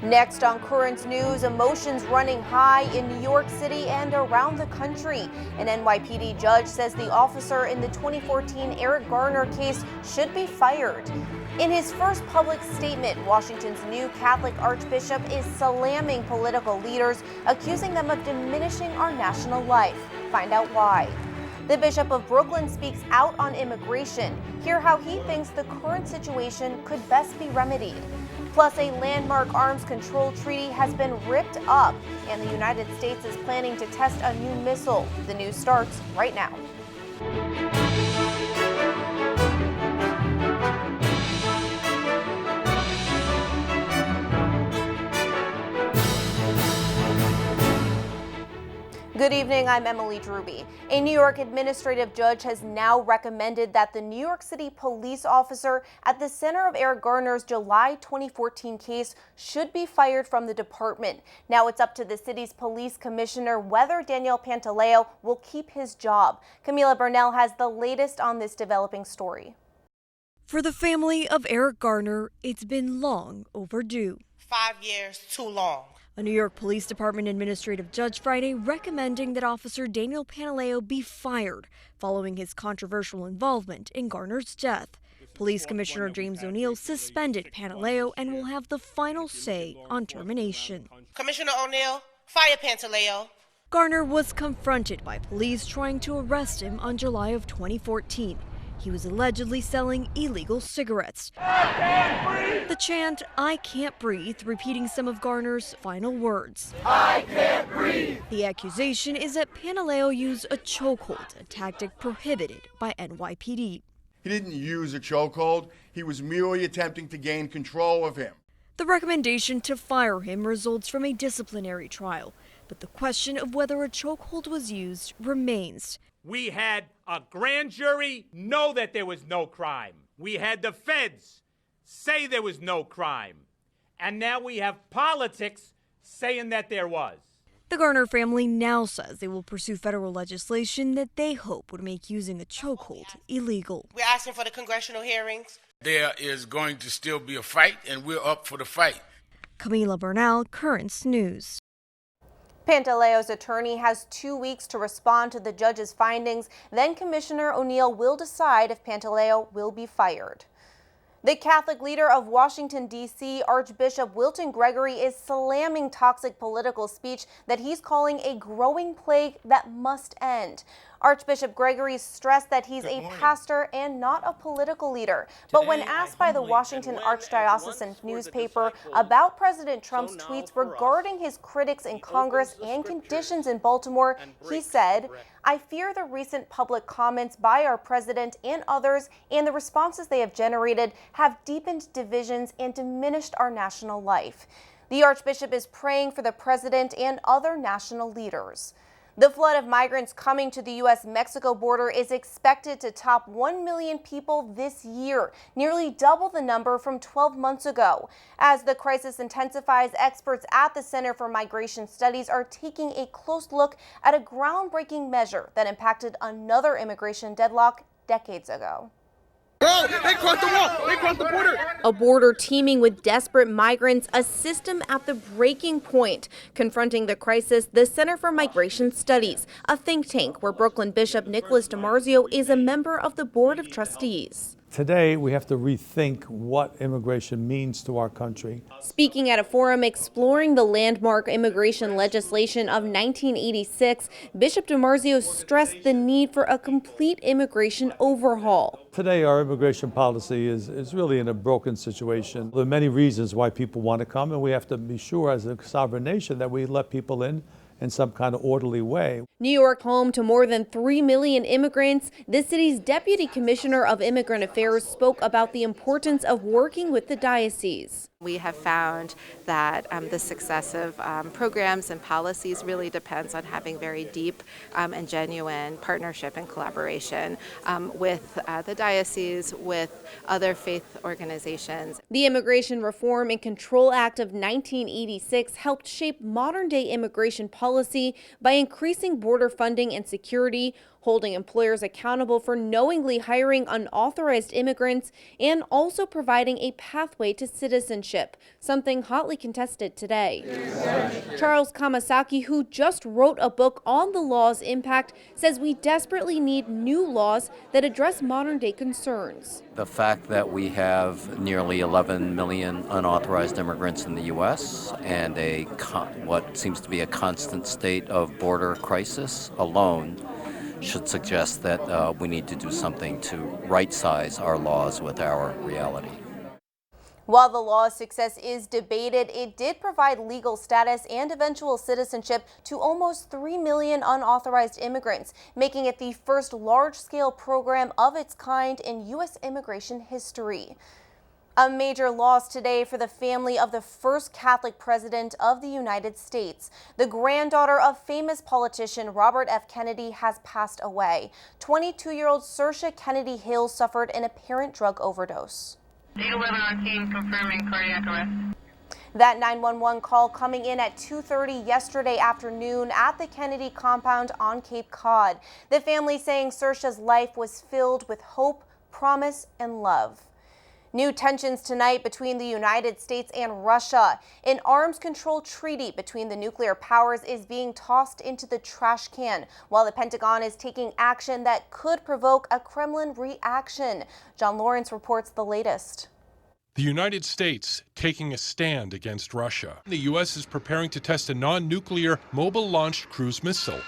Next on Current News, emotions running high in New York City and around the country. An NYPD judge says the officer in the 2014 Eric Garner case should be fired. In his first public statement, Washington's new Catholic Archbishop is slamming political leaders, accusing them of diminishing our national life. Find out why. The Bishop of Brooklyn speaks out on immigration. Hear how he thinks the current situation could best be remedied. Plus, a landmark arms control treaty has been ripped up, and the United States is planning to test a new missile. The news starts right now. Good evening, I'm Emily Druby. A New York administrative judge has now recommended that the New York City police officer at the center of Eric Garner's July 2014 case should be fired from the department. Now it's up to the city's police commissioner whether Daniel Pantaleo will keep his job. Camila Burnell has the latest on this developing story. For the family of Eric Garner, it's been long overdue. 5 years too long. A New York Police Department administrative judge Friday recommending that Officer Daniel Pantaleo be fired following his controversial involvement in Garner's death. Police Commissioner James O'Neill suspended Pantaleo and will have the final say on termination. Commissioner O'Neill, fire Pantaleo. Garner was confronted by police trying to arrest him on July of 2014. He was allegedly selling illegal cigarettes. I can't breathe! The chant, "I can't breathe," repeating some of Garner's final words. I can't breathe! The accusation is that Pantaleo used a chokehold, a tactic prohibited by NYPD. He didn't use a chokehold. He was merely attempting to gain control of him. The recommendation to fire him results from a disciplinary trial, but the question of whether a chokehold was used remains. We had a grand jury know that there was no crime. We had the feds say there was no crime. And now we have politics saying that there was. The Garner family now says they will pursue federal legislation that they hope would make using a chokehold illegal. We're asking for the congressional hearings. There is going to still be a fight, and we're up for the fight. Camila Burnell, Currents News. Pantaleo's attorney has 2 weeks to respond to the judge's findings. Then Commissioner O'Neill will decide if Pantaleo will be fired. The Catholic leader of Washington, D.C., Archbishop Wilton Gregory, is slamming toxic political speech that he's calling a growing plague that must end. Archbishop Gregory stressed that he's a pastor and not a political leader. But when asked by the Washington Archdiocesan newspaper about President Trump's tweets regarding his critics in Congress and conditions in Baltimore, he said, "I fear the recent public comments by our president and others and the responses they have generated have deepened divisions and diminished our national life." The Archbishop is praying for the president and other national leaders. The flood of migrants coming to the U.S.-Mexico border is expected to top 1 million people this year, nearly double the number from 12 months ago. As the crisis intensifies, experts at the Center for Migration Studies are taking a close look at a groundbreaking measure that impacted another immigration deadlock decades ago. Oh, they crossed the wall. They crossed the border. A border teeming with desperate migrants, a system at the breaking point. Confronting the crisis, the Center for Migration Studies, a think tank where Brooklyn Bishop Nicholas DiMarzio is a member of the Board of Trustees. Today, we have to rethink what immigration means to our country. Speaking at a forum exploring the landmark immigration legislation of 1986, Bishop DiMarzio stressed the need for a complete immigration overhaul. Today, our immigration policy is really in a broken situation. There are many reasons why people want to come, and we have to be sure as a sovereign nation that we let people in some kind of orderly way. New York, home to more than 3 million immigrants, the city's Deputy Commissioner of Immigrant Affairs spoke about the importance of working with the diocese. We have found that the success of programs and policies really depends on having very deep and genuine partnership and collaboration with the diocese, with other faith organizations. The Immigration Reform and Control Act of 1986 helped shape modern-day immigration policy policy by increasing border funding and security, holding employers accountable for knowingly hiring unauthorized immigrants, and also providing a pathway to citizenship, something hotly contested today. Charles Kamasaki, who just wrote a book on the law's impact, says we desperately need new laws that address modern-day concerns. The fact that we have nearly 11 million unauthorized immigrants in the U.S. and what seems to be a constant state of border crisis alone should suggest that we need to do something to right-size our laws with our reality. While the law's success is debated, it did provide legal status and eventual citizenship to almost 3 million unauthorized immigrants, making it the first large-scale program of its kind in U.S. immigration history. A major loss today for the family of the first Catholic president of the United States. The granddaughter of famous politician Robert F. Kennedy has passed away. 22-year-old Saoirse Kennedy Hill suffered an apparent drug overdose. 811 on scene confirming cardiac arrest. That 911 call coming in at 2:30 yesterday afternoon at the Kennedy compound on Cape Cod. The family saying Saoirse's life was filled with hope, promise, and love. New tensions tonight between the United States and Russia. An arms control treaty between the nuclear powers is being tossed into the trash can, while the Pentagon is taking action that could provoke a Kremlin reaction. John Lawrence reports the latest. The United States taking a stand against Russia. The U.S. is preparing to test a non-nuclear mobile-launched cruise missile.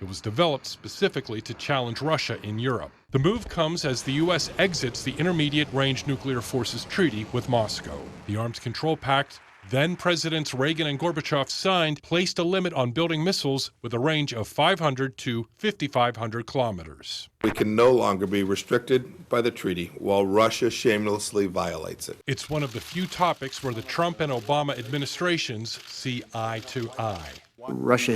It was developed specifically to challenge Russia in Europe. The move comes as the U.S. exits the Intermediate-Range Nuclear Forces Treaty with Moscow. The Arms Control Pact, then Presidents Reagan and Gorbachev signed, placed a limit on building missiles with a range of 500 to 5,500 kilometers. We can no longer be restricted by the treaty while Russia shamelessly violates it. It's one of the few topics where the Trump and Obama administrations see eye to eye. Russia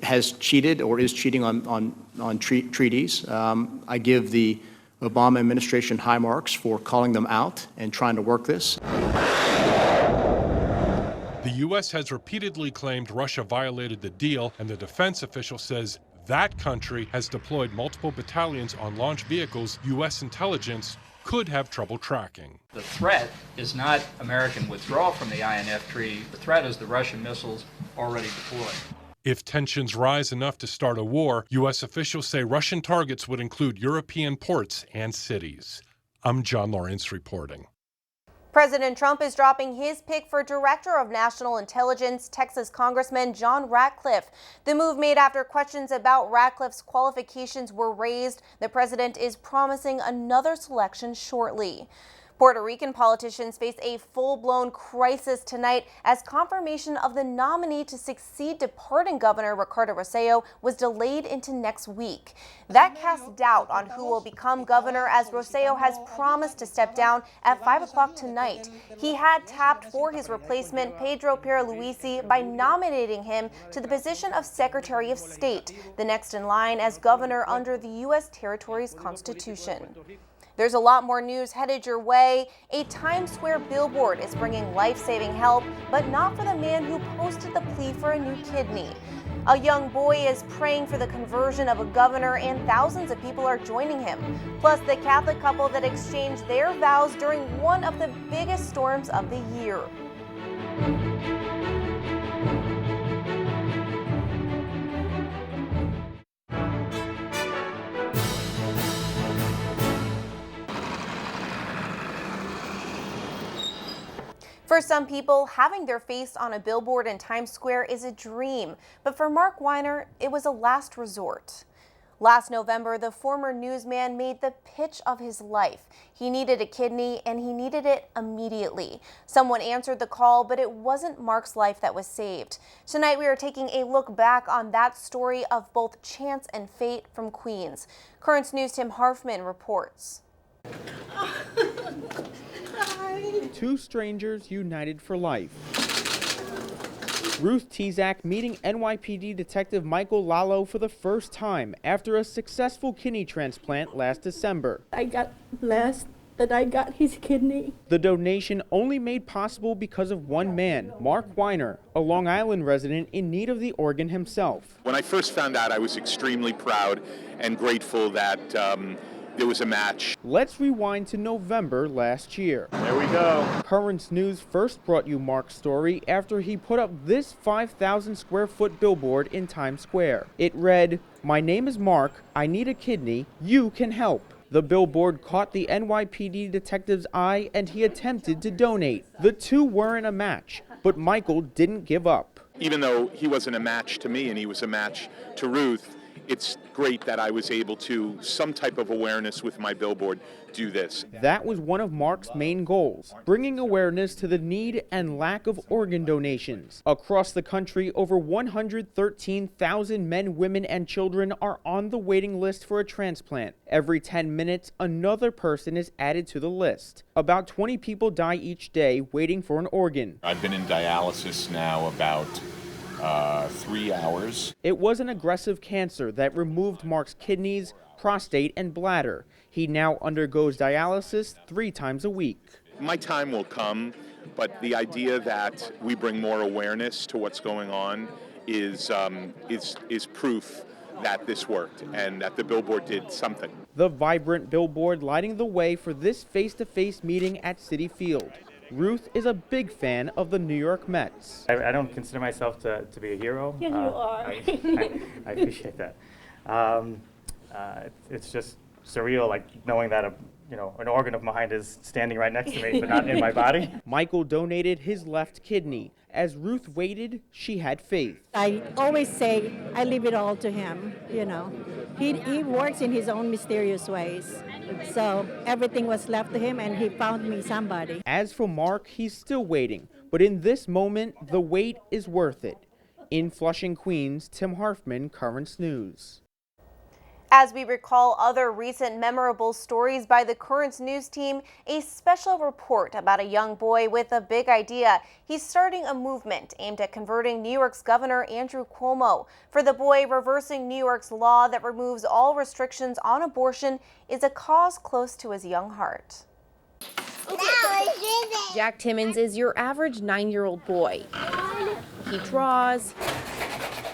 has cheated or is cheating on treaties. I give the Obama administration high marks for calling them out and trying to work this. The U.S. has repeatedly claimed Russia violated the deal, and the defense official says that country has deployed multiple battalions on launch vehicles U.S. intelligence could have trouble tracking. The threat is not American withdrawal from the INF Treaty. The threat is the Russian missiles already deployed. If tensions rise enough to start a war, U.S. officials say Russian targets would include European ports and cities. I'm John Lawrence reporting. President Trump is dropping his pick for Director of National Intelligence, Texas Congressman John Ratcliffe. The move made after questions about Ratcliffe's qualifications were raised. The president is promising another selection shortly. Puerto Rican politicians face a full-blown crisis tonight as confirmation of the nominee to succeed departing Governor Ricardo Rocio was delayed into next week. That casts doubt on who will become governor, as Rocio has promised to step down at 5 o'clock tonight. He had tapped for his replacement, Pedro Pierluisi, by nominating him to the position of Secretary of State, the next in line as governor under the U.S. territory's constitution. There's a lot more news headed your way. A Times Square billboard is bringing life-saving help, but not for the man who posted the plea for a new kidney. A young boy is praying for the conversion of a governor, and thousands of people are joining him. Plus, the Catholic couple that exchanged their vows during one of the biggest storms of the year. For some people, having their face on a billboard in Times Square is a dream, but for Mark Weiner, it was a last resort. Last November, the former newsman made the pitch of his life. He needed a kidney, and he needed it immediately. Someone answered the call, but it wasn't Mark's life that was saved. Tonight, we are taking a look back on that story of both chance and fate from Queens. Currents News' Tim Harfman reports. Two strangers united for life. Ruth Tezak meeting NYPD Detective Michael Lalo for the first time after a successful kidney transplant last December. I got blessed that I got his kidney. The donation only made possible because of one man, Mark Weiner, a Long Island resident in need of the organ himself. When I first found out, I was extremely proud and grateful that there was a match. Let's rewind to November last year. There we go. Currents News first brought you Mark's story after he put up this 5,000 square foot billboard in Times Square. It read, "My name is Mark, I need a kidney, you can help." The billboard caught the NYPD detective's eye and he attempted to donate. The two weren't a match, but Michael didn't give up. Even though he wasn't a match to me and he was a match to Ruth, it's great that I was able to, some type of awareness with my billboard, do this. That was one of Mark's main goals, bringing awareness to the need and lack of organ donations. Across the country, over 113,000 men, women, and children are on the waiting list for a transplant. Every 10 minutes, another person is added to the list. About 20 people die each day waiting for an organ. I've been in dialysis now about 3 hours. It was an aggressive cancer that removed Mark's kidneys, prostate, and bladder. He now undergoes dialysis 3 times a week. My time will come, but the idea that we bring more awareness to what's going on is proof that this worked and that the billboard did something. The vibrant billboard lighting the way for this face-to-face meeting at Citi Field. Ruth is a big fan of the New York Mets. I don't consider myself to be a hero. Yes, you are. I appreciate that. It's just surreal, like knowing that an organ of mine is standing right next to me, but not in my body. Michael donated his left kidney. As Ruth waited, she had faith. I always say I leave it all to him, you know. He works in his own mysterious ways. So everything was left to him and he found me somebody. As for Mark, he's still waiting. But in this moment, the wait is worth it. In Flushing, Queens, Tim Harfman, Currents News. As we recall other recent memorable stories by the Currents News team, a special report about a young boy with a big idea. He's starting a movement aimed at converting New York's Governor Andrew Cuomo. For the boy, reversing New York's law that removes all restrictions on abortion is a cause close to his young heart. Jack Timmons is your average 9-year-old boy. He draws,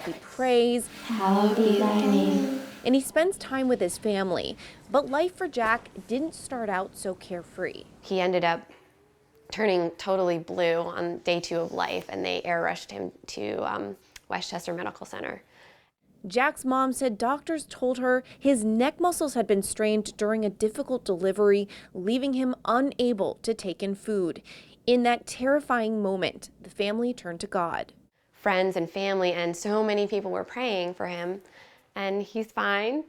he prays, hallowed be thy name, and he spends time with his family. But life for Jack didn't start out so carefree. He ended up turning totally blue on day 2 of life, and they air rushed him to Westchester Medical Center. Jack's mom said doctors told her his neck muscles had been strained during a difficult delivery, leaving him unable to take in food. In that terrifying moment, the family turned to God. Friends and family and so many people were praying for him, and he's fine.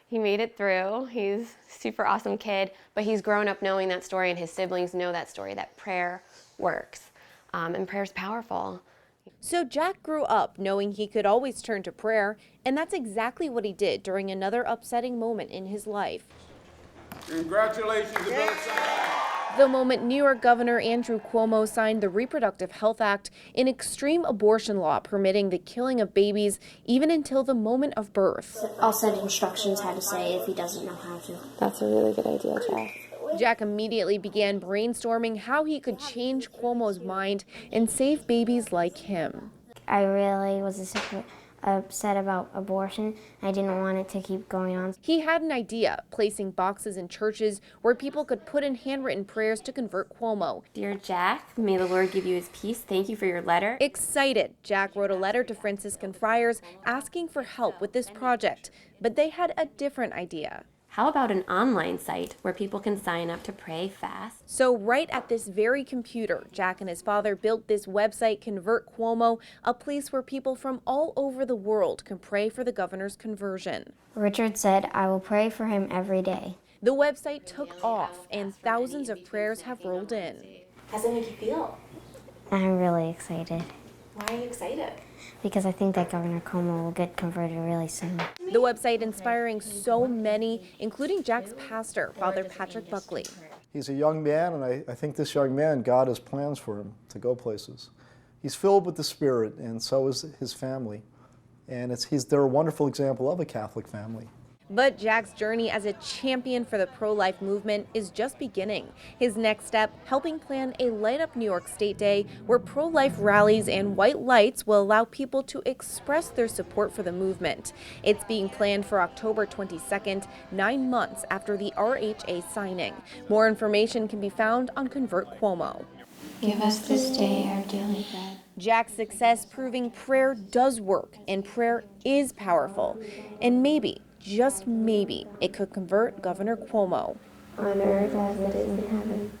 He made it through. He's a super awesome kid, but he's grown up knowing that story, and his siblings know that story, that prayer works, and prayer's powerful. So Jack grew up knowing he could always turn to prayer, and that's exactly what he did during another upsetting moment in his life. Congratulations to both sides. The moment New York Governor Andrew Cuomo signed the Reproductive Health Act, an extreme abortion law permitting the killing of babies even until the moment of birth. I'll send instructions how to say it if he doesn't know how to. That's a really good idea, Jack. Jack immediately began brainstorming how he could change Cuomo's mind and save babies like him. I really was upset about abortion. I didn't want it to keep going on. He had an idea, placing boxes in churches where people could put in handwritten prayers to convert Cuomo. Dear Jack, may the Lord give you his peace. Thank you for your letter. Excited, Jack wrote a letter to Franciscan friars asking for help with this project, but they had a different idea. How about an online site where people can sign up to pray fast? So right at this very computer, Jack and his father built this website, Convert Cuomo, a place where people from all over the world can pray for the governor's conversion. Richard said, I will pray for him every day. The website took off, and thousands of prayers have rolled in. How's it make you feel? I'm really excited. Why are you excited? Because I think that Governor Cuomo will get converted really soon. The website inspiring so many, including Jack's pastor, Father Patrick Buckley. He's a young man, and I think this young man, God has plans for him to go places. He's filled with the Spirit, and so is his family. And they're a wonderful example of a Catholic family. But Jack's journey as a champion for the pro-life movement is just beginning. His next step, helping plan a Light Up New York State Day where pro-life rallies and white lights will allow people to express their support for the movement. It's being planned for October 22nd, 9 months after the RHA signing. More information can be found on Convert Cuomo. Give us this day our daily bread. Jack's success proving prayer does work and prayer is powerful. And maybe, just maybe, it could convert Governor Cuomo. On earth as it is in heaven.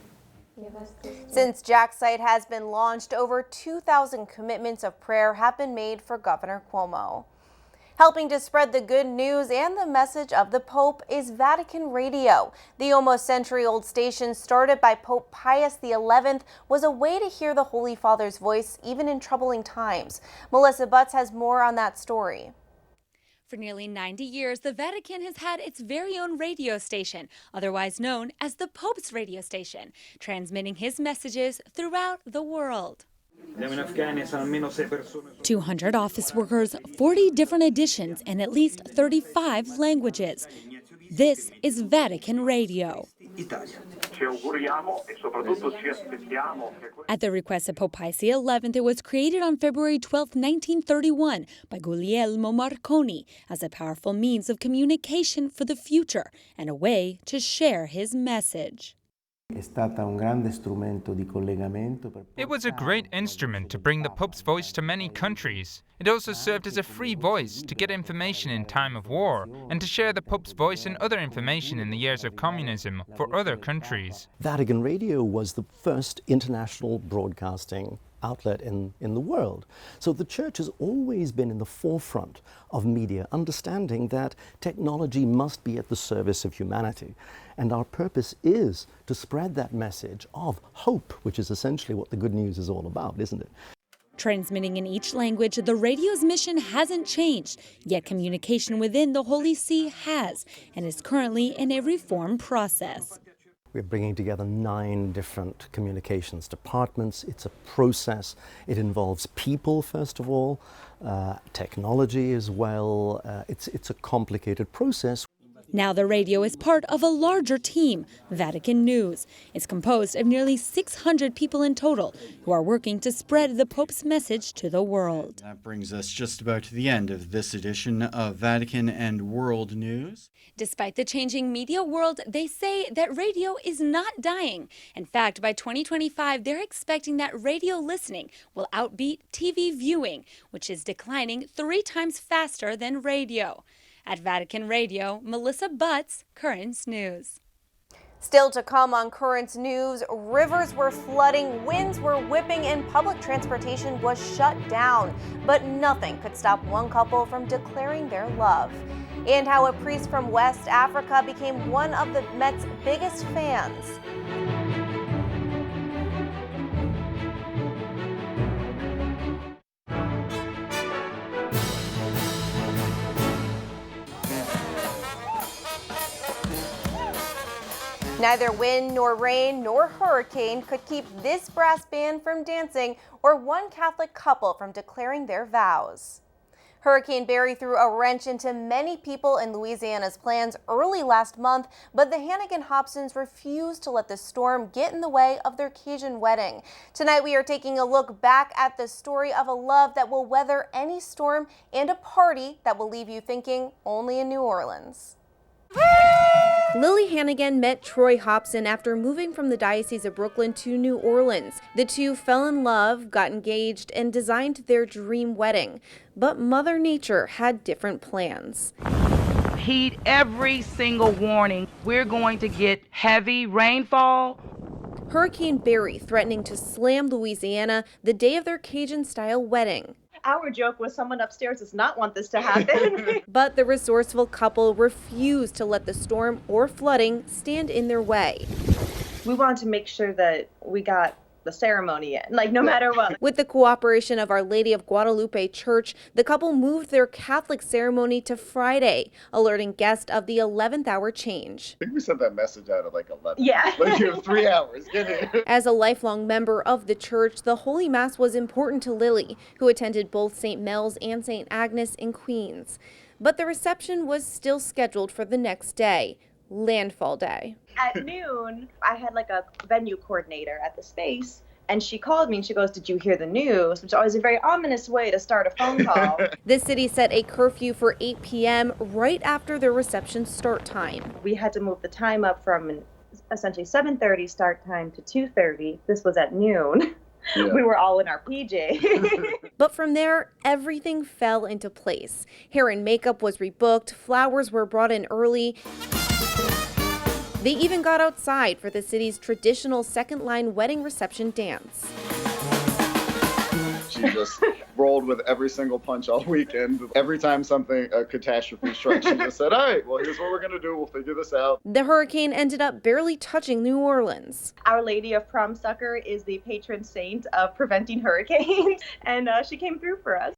Since Jack's site has been launched, over 2,000 commitments of prayer have been made for Governor Cuomo. Helping to spread the good news and the message of the Pope is Vatican Radio. The almost century-old station, started by Pope Pius XI, was a way to hear the Holy Father's voice even in troubling times. Melissa Butts has more on that story. For nearly 90 years, the Vatican has had its very own radio station, otherwise known as the Pope's radio station, transmitting his messages throughout the world. 200 office workers, 40 different editions, and at least 35 languages. This is Vatican Radio. At the request of Pope Pius XI, it was created on February 12, 1931 by Guglielmo Marconi as a powerful means of communication for the future and a way to share his message. It was a great instrument to bring the Pope's voice to many countries. It also served as a free voice to get information in time of war and to share the Pope's voice and other information in the years of communism for other countries. Vatican Radio was the first international broadcasting outlet in the world. So the Church has always been in the forefront of media, understanding that technology must be at the service of humanity. And our purpose is to spread that message of hope, which is essentially what the good news is all about, isn't it? Transmitting in each language, the radio's mission hasn't changed, yet communication within the Holy See has, and is currently in a reform process. We're bringing together 9 different communications departments. It's a process. It involves people, first of all, technology as well. It's a complicated process. Now the radio is part of a larger team, Vatican News. It's composed of nearly 600 people in total who are working to spread the Pope's message to the world. That brings us just about to the end of this edition of Vatican and World News. Despite the changing media world, they say that radio is not dying. In fact, by 2025, they're expecting that radio listening will outbeat TV viewing, which is declining 3 times faster than radio. At Vatican Radio, Melissa Butts, Currents News. Still to come on Currents News, rivers were flooding, winds were whipping, and public transportation was shut down. But nothing could stop one couple from declaring their love. And how a priest from West Africa became one of the Mets' biggest fans. Neither wind, nor rain, nor hurricane could keep this brass band from dancing or one Catholic couple from declaring their vows. Hurricane Barry threw a wrench into many people in Louisiana's plans early last month, but the Hannigan-Hobsons refused to let the storm get in the way of their Cajun wedding. Tonight we are taking a look back at the story of a love that will weather any storm and a party that will leave you thinking only in New Orleans. Lily Hannigan met Troy Hobson after moving from the Diocese of Brooklyn to New Orleans. The two fell in love, got engaged, and designed their dream wedding. But Mother Nature had different plans. Heed every single warning. We're going to get heavy rainfall. Hurricane Barry threatening to slam Louisiana the day of their Cajun-style wedding. Our joke was someone upstairs does not want this to happen. But the resourceful couple refused to let the storm or flooding stand in their way. We wanted to make sure that we got the ceremony in, like no matter what. With the cooperation of Our Lady of Guadalupe Church, the couple moved their Catholic ceremony to Friday, alerting guests of the 11th hour change. I think we sent that message out at like 11. Yeah. Like you have 3 hours. Get it. As a lifelong member of the church, the Holy Mass was important to Lily, who attended both St. Mel's and St. Agnes in Queens. But the reception was still scheduled for the next day, Landfall Day. At noon, I had like a venue coordinator at the space, and she called me and she goes, "Did you hear the news?" Which is always a very ominous way to start a phone call. The city set a curfew for 8 p.m. right after their reception start time. We had to move the time up from essentially 7:30 start time to 2:30. This was at noon. Yeah. We were all in our PJ. But from there, everything fell into place. Hair and makeup was rebooked, flowers were brought in early. They even got outside for the city's traditional second line wedding reception dance. She just rolled with every single punch all weekend. Every time a catastrophe struck, she just said, all right, well, here's what we're going to do. We'll figure this out. The hurricane ended up barely touching New Orleans. Our Lady of Prom Sucker is the patron saint of preventing hurricanes, and she came through for us.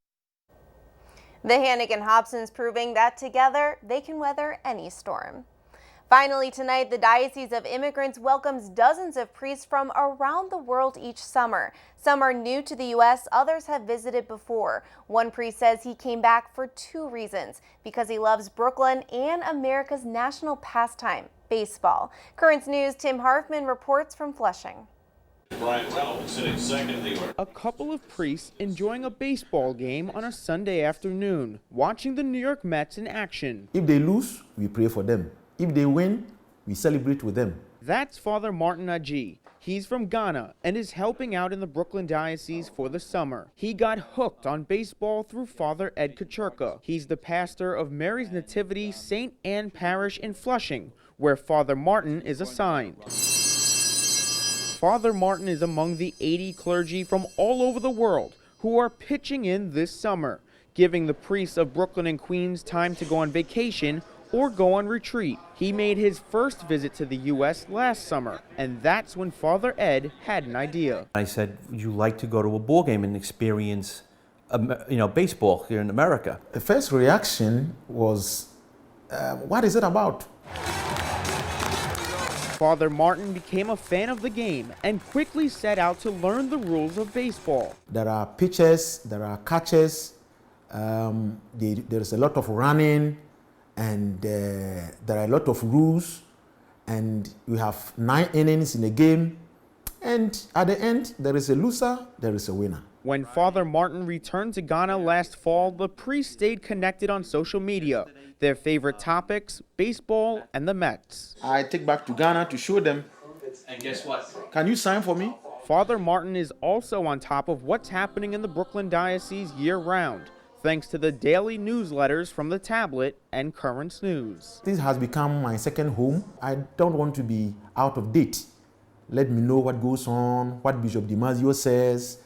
The Hannigan Hobsons proving that together they can weather any storm. Finally tonight, the Diocese of Immigrants welcomes dozens of priests from around the world each summer. Some are new to the U.S., others have visited before. One priest says he came back for 2 reasons, because he loves Brooklyn and America's national pastime, baseball. Currents News' Tim Harfman reports from Flushing. Brian Reynolds sitting second in the order. A couple of priests enjoying a baseball game on a Sunday afternoon, watching the New York Mets in action. If they lose, we pray for them. If they win, we celebrate with them. That's Father Martin Aji. He's from Ghana and is helping out in the Brooklyn Diocese for the summer. He got hooked on baseball through Father Ed Kachurka. He's the pastor of Mary's Nativity St. Anne Parish in Flushing, where Father Martin is assigned. Father Martin is among the 80 clergy from all over the world who are pitching in this summer, giving the priests of Brooklyn and Queens time to go on vacation or go on retreat. He made his first visit to the U.S. last summer, and that's when Father Ed had an idea. I said, would you like to go to a ball game and experience baseball here in America? The first reaction was, what is it about? Father Martin became a fan of the game and quickly set out to learn the rules of baseball. There are pitchers, there are catchers, there's a lot of running, and there are a lot of rules, and you have 9 innings in a game, and at the end, there is a loser, there is a winner. When Father Martin returned to Ghana last fall, the priest stayed connected on social media. Their favorite topics, baseball and the Mets. I take back to Ghana to show them. And guess what? Can you sign for me? Father Martin is also on top of what's happening in the Brooklyn Diocese year-round, thanks to the daily newsletters from the tablet and Currents News. This has become my second home. I don't want to be out of date. Let me know what goes on, what Bishop DiMaggio says,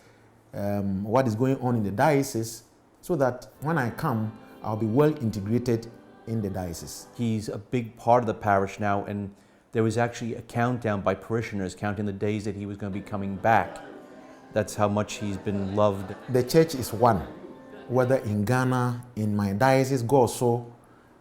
what is going on in the diocese, so that when I come, I'll be well integrated in the diocese. He's a big part of the parish now, and there was actually a countdown by parishioners counting the days that he was going to be coming back. That's how much he's been loved. The church is one. Whether in Ghana, in my diocese, Goso,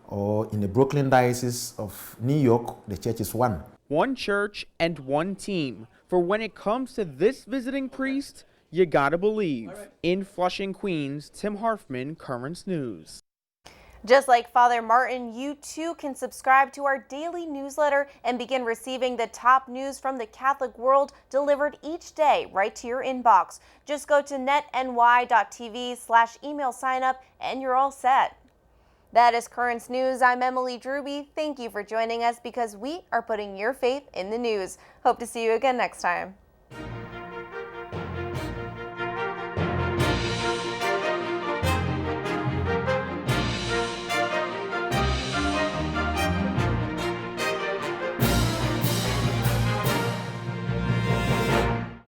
or in the Brooklyn Diocese of New York, the church is one. One church and one team. For when it comes to this visiting priest, you gotta believe. In Flushing, Queens, Tim Harfman, Currents News. Just like Father Martin, you too can subscribe to our daily newsletter and begin receiving the top news from the Catholic world delivered each day right to your inbox. Just go to netny.tv/email sign up and you're all set. That is Currents News. I'm Emily Druby. Thank you for joining us because we are putting your faith in the news. Hope to see you again next time.